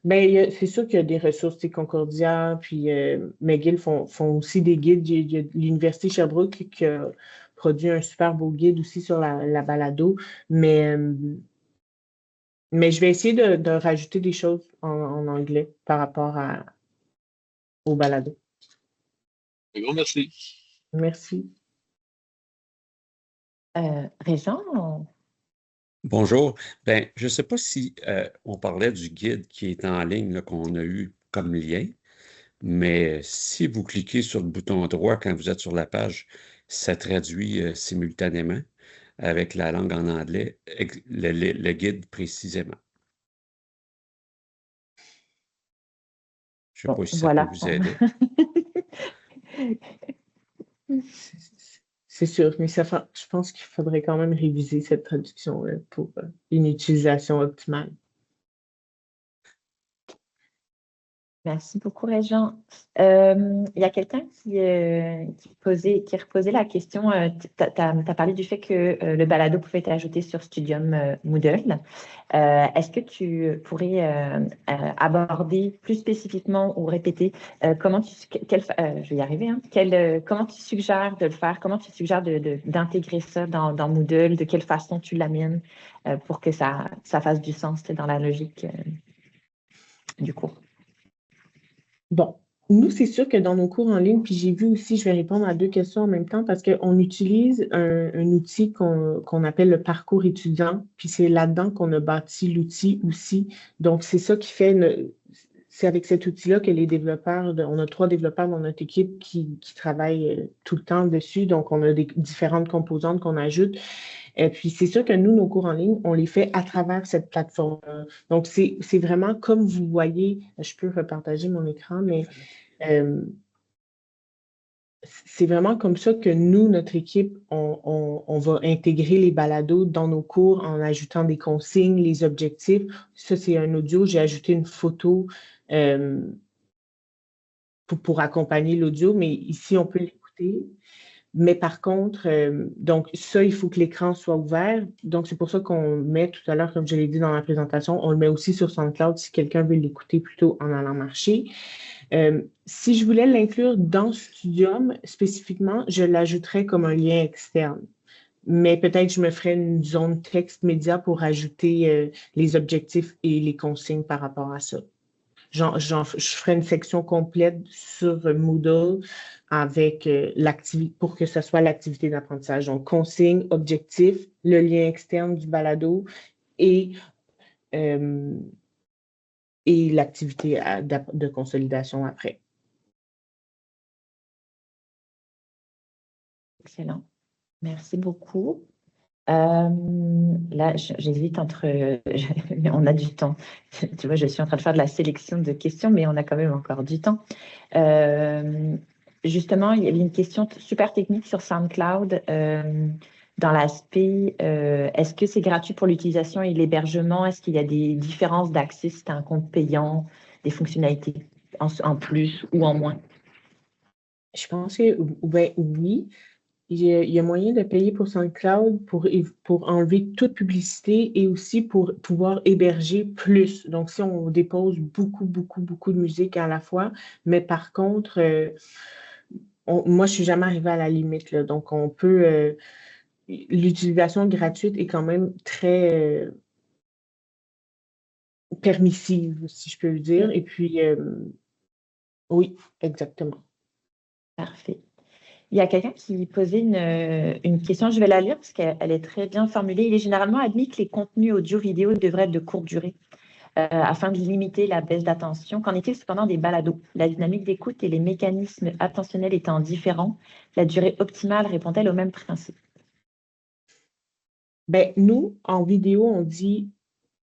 Ben, c'est sûr qu'il y a des ressources, c'est Concordia, puis McGill font aussi des guides. Il y a l'Université Sherbrooke qui a produit un super beau guide aussi sur la balado. Mais je vais essayer de rajouter des choses en anglais par rapport au balado. Un gros merci. Merci. Régent? Bonjour. Ben, je ne sais pas si on parlait du guide qui est en ligne là, qu'on a eu comme lien, mais si vous cliquez sur le bouton droit quand vous êtes sur la page, ça traduit simultanément avec la langue en anglais le guide précisément. Je ne sais pas si ça peut vous aider. C'est sûr, mais je pense qu'il faudrait quand même réviser cette traduction pour une utilisation optimale. Merci beaucoup, Régent. Il y a quelqu'un qui reposait la question. Tu as parlé du fait que le balado pouvait être ajouté sur Studium Moodle. Est-ce que tu pourrais aborder plus spécifiquement ou répéter comment je vais y arriver, hein, comment tu suggères de le faire, comment tu suggères d'intégrer ça dans Moodle, de quelle façon tu l'amènes pour que ça fasse du sens dans la logique du cours? Bon, nous, c'est sûr que dans nos cours en ligne, puis j'ai vu aussi, je vais répondre à 2 questions en même temps parce qu'on utilise un outil qu'on appelle le parcours étudiant, puis c'est là-dedans qu'on a bâti l'outil aussi. Donc, c'est ça qui fait, c'est avec cet outil-là que les développeurs, on a 3 développeurs dans notre équipe qui travaillent tout le temps dessus. Donc, on a des différentes composantes qu'on ajoute. Et puis, c'est sûr que nous, nos cours en ligne, on les fait à travers cette plateforme. Donc, c'est vraiment comme vous voyez, je peux repartager mon écran, mais c'est vraiment comme ça que nous, notre équipe, on va intégrer les balados dans nos cours en ajoutant des consignes, les objectifs. Ça, c'est un audio. J'ai ajouté une photo pour accompagner l'audio, mais ici, on peut l'écouter. Mais par contre, donc ça, il faut que l'écran soit ouvert. Donc, c'est pour ça qu'on met tout à l'heure, comme je l'ai dit dans la présentation, on le met aussi sur SoundCloud si quelqu'un veut l'écouter plutôt en allant marcher. Si je voulais l'inclure dans Studium, spécifiquement, je l'ajouterais comme un lien externe. Mais peut-être je me ferais une zone texte média pour ajouter les objectifs et les consignes par rapport à ça. Je ferai une section complète sur Moodle avec l'activité pour que ce soit l'activité d'apprentissage. Donc, consigne, objectif, le lien externe du balado et l'activité de consolidation après. Excellent. Merci beaucoup. Là, j'hésite entre... on a du temps. Tu vois, je suis en train de faire de la sélection de questions, mais on a quand même encore du temps. Justement, il y avait une question super technique sur SoundCloud dans l'aspect, est-ce que c'est gratuit pour l'utilisation et l'hébergement? Est-ce qu'il y a des différences d'accès si tu as un compte payant, des fonctionnalités en plus ou en moins? Je pense que oui. Il y a moyen de payer pour SoundCloud pour enlever toute publicité et aussi pour pouvoir héberger plus. Donc, si on dépose beaucoup de musique à la fois, mais par contre, moi, je ne suis jamais arrivée à la limite, là. Donc, on peut... l'utilisation gratuite est quand même très permissive, si je peux le dire. Et puis, oui, exactement. Parfait. Il y a quelqu'un qui posait une question, je vais la lire parce qu'elle est très bien formulée. Il est généralement admis que les contenus audio-vidéo devraient être de courte durée. afin de limiter la baisse d'attention. Qu'en est-il cependant des balados? La dynamique d'écoute et les mécanismes attentionnels étant différents, la durée optimale répond-elle au même principe? Ben, nous, en vidéo, on dit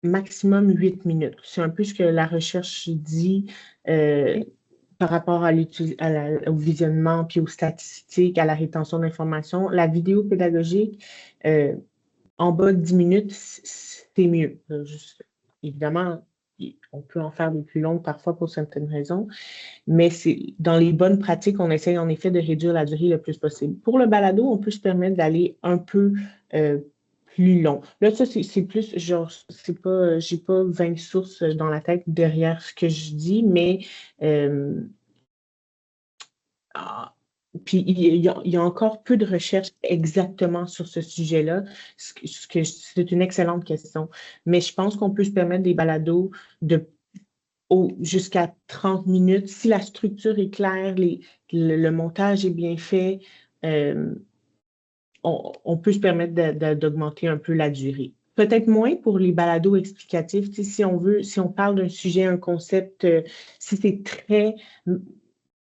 maximum 8 minutes. C'est un peu ce que la recherche dit par rapport au visionnement, puis aux statistiques, à la rétention d'informations. La vidéo pédagogique, en bas de 10 minutes, c'est mieux. Évidemment, on peut en faire des plus longues parfois pour certaines raisons, mais dans les bonnes pratiques, on essaye en effet de réduire la durée le plus possible. Pour le balado, on peut se permettre d'aller un peu plus long. Là, ça, c'est plus, genre, c'est pas, j'ai pas 20 sources dans la tête derrière ce que je dis, mais puis il y a encore peu de recherches exactement sur ce sujet-là. C'est une excellente question. Mais je pense qu'on peut se permettre des balados jusqu'à 30 minutes. Si la structure est claire, le montage est bien fait, on peut se permettre d'augmenter un peu la durée. Peut-être moins pour les balados explicatifs. Si on parle d'un sujet, un concept, si c'est très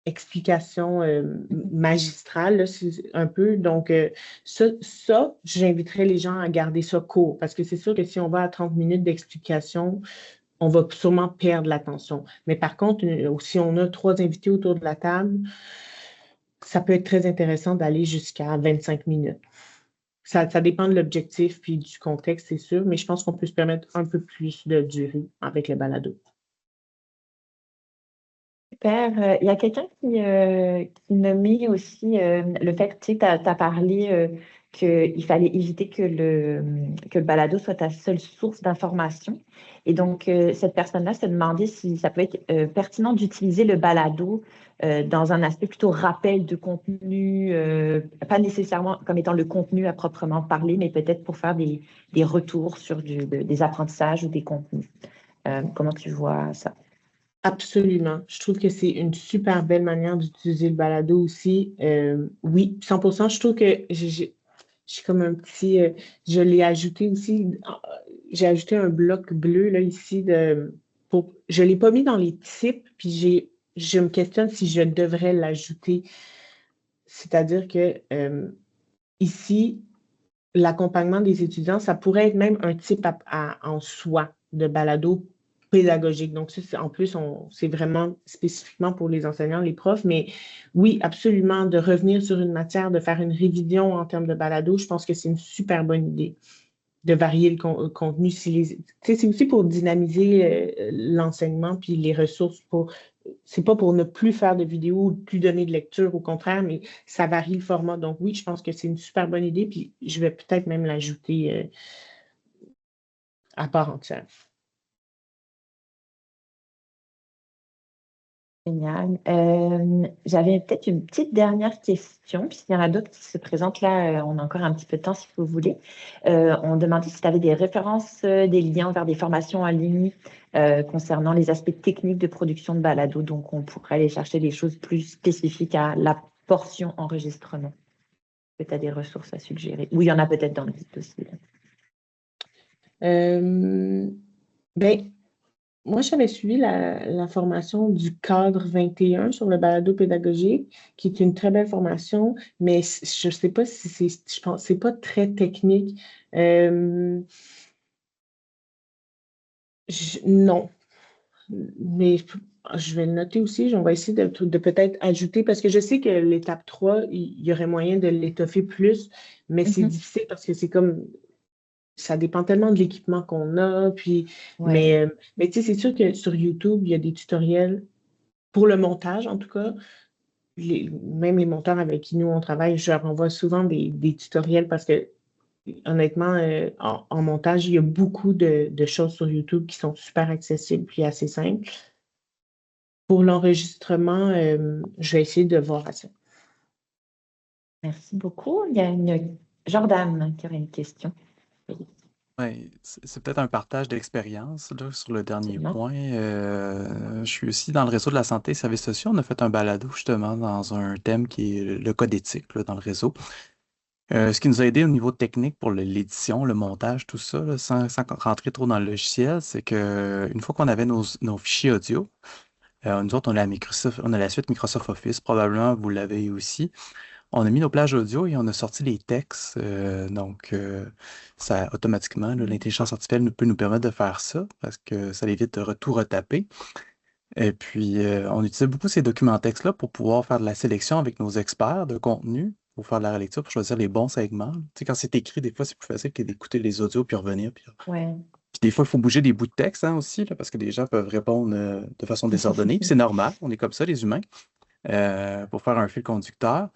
explication magistrale, là, un peu. Donc, ça, j'inviterais les gens à garder ça court parce que c'est sûr que si on va à 30 minutes d'explication, on va sûrement perdre l'attention. Mais par contre, si on a 3 invités autour de la table, ça peut être très intéressant d'aller jusqu'à 25 minutes. Ça dépend de l'objectif puis du contexte, c'est sûr, mais je pense qu'on peut se permettre un peu plus de durée avec le balado. Super. Il y a quelqu'un qui nommait aussi le fait que tu as parlé qu'il fallait éviter que le balado soit ta seule source d'information. Et donc, cette personne-là se demandait si ça peut être pertinent d'utiliser le balado dans un aspect plutôt rappel de contenu, pas nécessairement comme étant le contenu à proprement parler, mais peut-être pour faire des retours sur des apprentissages ou des contenus. Comment tu vois ça? Absolument. Je trouve que c'est une super belle manière d'utiliser le balado aussi. Oui, 100%. Je trouve que j'ai comme un petit... je l'ai ajouté aussi. J'ai ajouté un bloc bleu là ici. Je ne l'ai pas mis dans les types, puis je me questionne si je devrais l'ajouter. C'est-à-dire que ici, l'accompagnement des étudiants, ça pourrait être même un type en soi de balado pédagogique. Donc, ça, en plus, c'est vraiment spécifiquement pour les enseignants, les profs. Mais oui, absolument, de revenir sur une matière, de faire une révision en termes de balado, je pense que c'est une super bonne idée de varier le contenu. C'est aussi pour dynamiser l'enseignement puis les ressources. C'est pas pour ne plus faire de vidéos ou plus donner de lecture, au contraire, mais ça varie le format. Donc oui, je pense que c'est une super bonne idée, puis je vais peut-être même l'ajouter à part entière. Génial. J'avais peut-être une petite dernière question, puis s'il y en a d'autres qui se présentent là, on a encore un petit peu de temps si vous voulez. On demandait si tu avais des références, des liens vers des formations en ligne concernant les aspects techniques de production de balado. Donc, on pourrait aller chercher des choses plus spécifiques à la portion enregistrement. Est-ce que tu as des ressources à suggérer? Oui, il y en a peut-être dans le guide aussi. Ben, moi, j'avais suivi la formation du cadre 21 sur le balado pédagogique, qui est une très belle formation, mais je ne sais pas si je pense, c'est pas très technique. Non, mais je vais le noter aussi. On va essayer de peut-être ajouter, parce que je sais que l'étape 3, il y aurait moyen de l'étoffer plus, mais c'est difficile parce que c'est comme... Ça dépend tellement de l'équipement qu'on a. Puis, Ouais. mais tu sais, c'est sûr que sur YouTube, il y a des tutoriels pour le montage, en tout cas. Même les monteurs avec qui nous, on travaille, je leur envoie souvent des tutoriels parce que, honnêtement, en montage, il y a beaucoup de choses sur YouTube qui sont super accessibles puis assez simples. Pour l'enregistrement, je vais essayer de voir à ça. Merci beaucoup. Il y a Jordan qui aurait une question. Oui, c'est peut-être un partage d'expérience là, sur le dernier point. Je suis aussi dans le réseau de la santé et services sociaux. On a fait un balado justement dans un thème qui est le code éthique là, dans le réseau. Ce qui nous a aidé au niveau technique pour l'édition, le montage, tout ça, là, sans rentrer trop dans le logiciel, c'est que une fois qu'on avait nos fichiers audio, nous autres, on a la suite Microsoft Office, probablement vous l'avez aussi. On a mis nos plages audio et on a sorti les textes. Ça automatiquement, là, l'intelligence artificielle peut nous permettre de faire ça parce que ça évite de tout retaper. Et puis, on utilisait beaucoup ces documents textes-là pour pouvoir faire de la sélection avec nos experts de contenu, pour faire de la relecture, pour choisir les bons segments. Tu sais, quand c'est écrit, des fois, c'est plus facile que d'écouter les audios puis revenir. Puis Ouais. des fois, il faut bouger des bouts de texte aussi, là, parce que les gens peuvent répondre de façon désordonnée. Puis c'est normal, on est comme ça, les humains, pour faire un fil conducteur.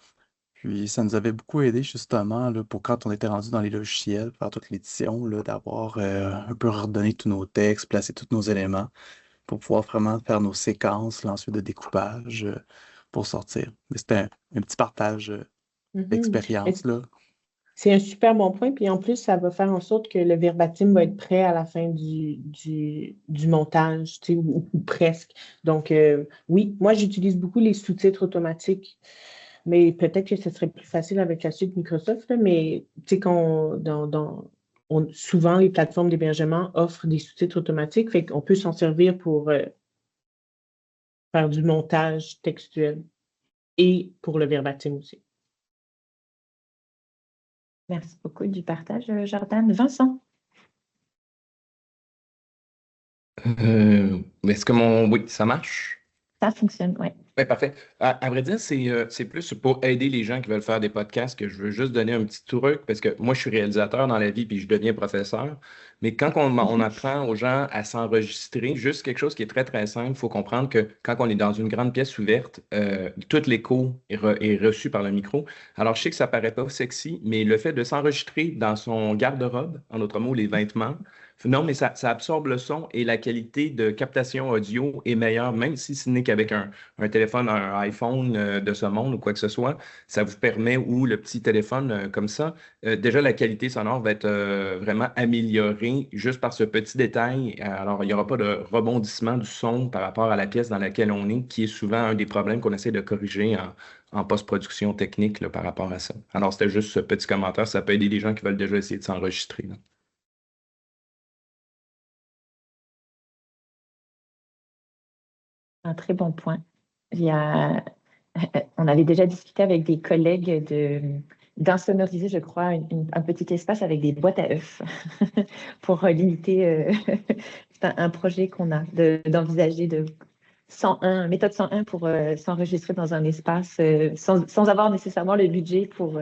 Puis ça nous avait beaucoup aidé justement là, pour quand on était rendu dans les logiciels, faire toute l'édition, là, d'avoir un peu redonné tous nos textes, placer tous nos éléments pour pouvoir vraiment faire nos séquences, là, ensuite de découpage pour sortir. Mais c'était un petit partage Mhm. d'expérience, là. C'est un super bon point. Puis en plus, ça va faire en sorte que le verbatim va être prêt à la fin du montage, tu sais, ou presque. Donc, oui, moi, j'utilise beaucoup les sous-titres automatiques. Mais peut-être que ce serait plus facile avec la suite Microsoft, là, mais tu sais, souvent, les plateformes d'hébergement offrent des sous-titres automatiques, fait qu'on peut s'en servir pour faire du montage textuel et pour le verbatim aussi. Merci beaucoup du partage, Jordan. Vincent? Est-ce que Oui, ça marche? Ça fonctionne, oui. Oui, parfait. À vrai dire, c'est plus pour aider les gens qui veulent faire des podcasts que je veux juste donner un petit truc parce que moi, je suis réalisateur dans la vie puis je deviens professeur. Mais quand on apprend aux gens à s'enregistrer, juste quelque chose qui est très, très simple, il faut comprendre que quand on est dans une grande pièce ouverte, tout l'écho est reçu par le micro. Alors, je sais que ça paraît pas sexy, mais le fait de s'enregistrer dans son garde-robe, en d'autres mots, les vêtements, non, mais ça absorbe le son et la qualité de captation audio est meilleure, même si ce n'est qu'avec un téléphone, un iPhone de ce monde ou quoi que ce soit, ça vous permet, ou le petit téléphone comme ça, déjà la qualité sonore va être vraiment améliorée juste par ce petit détail. Alors, il n'y aura pas de rebondissement du son par rapport à la pièce dans laquelle on est, qui est souvent un des problèmes qu'on essaie de corriger en post-production technique là, par rapport à ça. Alors, c'était juste ce petit commentaire, ça peut aider les gens qui veulent déjà essayer de s'enregistrer, là. Un très bon point. On avait déjà discuté avec des collègues d'insonoriser, je crois, un petit espace avec des boîtes à œufs pour limiter. C'est un projet qu'on a d'envisager de méthode 101 pour s'enregistrer dans un espace sans avoir nécessairement le budget pour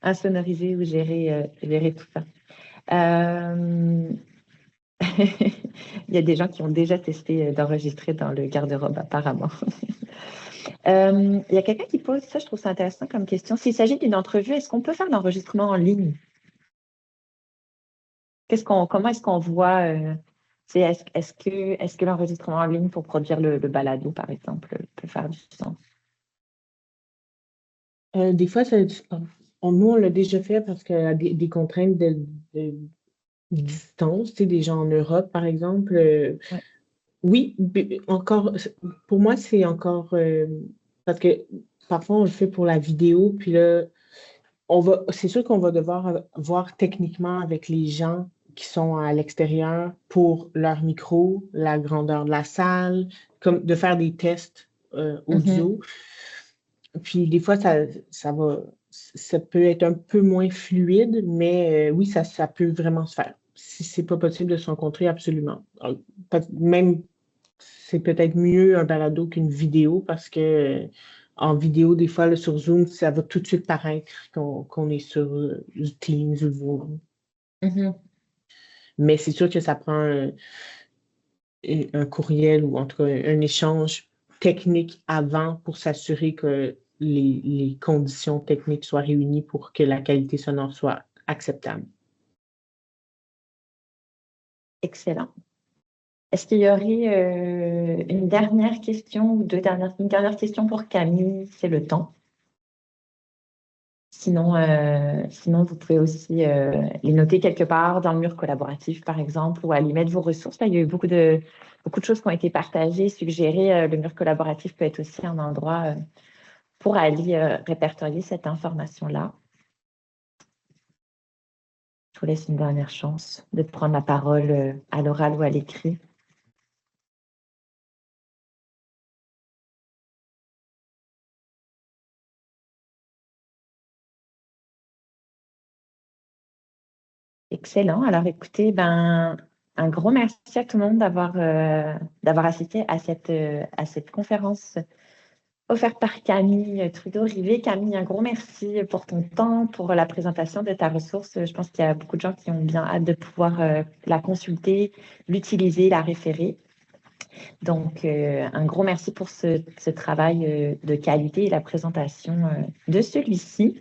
insonoriser ou gérer tout ça. Il y a des gens qui ont déjà testé d'enregistrer dans le garde-robe, apparemment. Il y a quelqu'un qui pose ça, je trouve ça intéressant comme question. S'il s'agit d'une entrevue, est-ce qu'on peut faire l'enregistrement en ligne? Comment est-ce qu'on voit est-ce que l'enregistrement en ligne pour produire le balado, par exemple, peut faire du sens? Des fois, nous, on l'a déjà fait parce qu'il y a des contraintes de distance, tu sais, des gens en Europe, par exemple. Ouais. Oui, encore, pour moi, c'est encore parce que parfois on le fait pour la vidéo, puis là, c'est sûr qu'on va devoir voir techniquement avec les gens qui sont à l'extérieur pour leur micro, la grandeur de la salle, comme de faire des tests audio. Puis des fois, ça peut être un peu moins fluide, mais oui, ça peut vraiment se faire. Si c'est pas possible de se rencontrer, absolument. Même, c'est peut-être mieux un balado qu'une vidéo parce que en vidéo, des fois, là, sur Zoom, ça va tout de suite paraître qu'on est sur Teams ou Zoom. Mais c'est sûr que ça prend un courriel ou en tout cas un échange technique avant pour s'assurer que les conditions techniques soient réunies pour que la qualité sonore soit acceptable. Excellent. Est-ce qu'il y aurait une dernière question ou une dernière question pour Camille? C'est le temps. Sinon, vous pouvez aussi les noter quelque part dans le mur collaboratif, par exemple, ou aller mettre vos ressources. Là, il y a eu beaucoup de choses qui ont été partagées, suggérées. Le mur collaboratif peut être aussi un endroit pour aller répertorier cette information-là. vous laisse une dernière chance de prendre la parole à l'oral ou à l'écrit. Excellent. Alors, écoutez, un gros merci à tout le monde d'avoir assisté à cette conférence offerte par Camille Trudeau-Rivet. Camille, un gros merci pour ton temps, pour la présentation de ta ressource. Je pense qu'il y a beaucoup de gens qui ont bien hâte de pouvoir la consulter, l'utiliser, la référer. Donc, un gros merci pour ce travail de qualité et la présentation de celui-ci.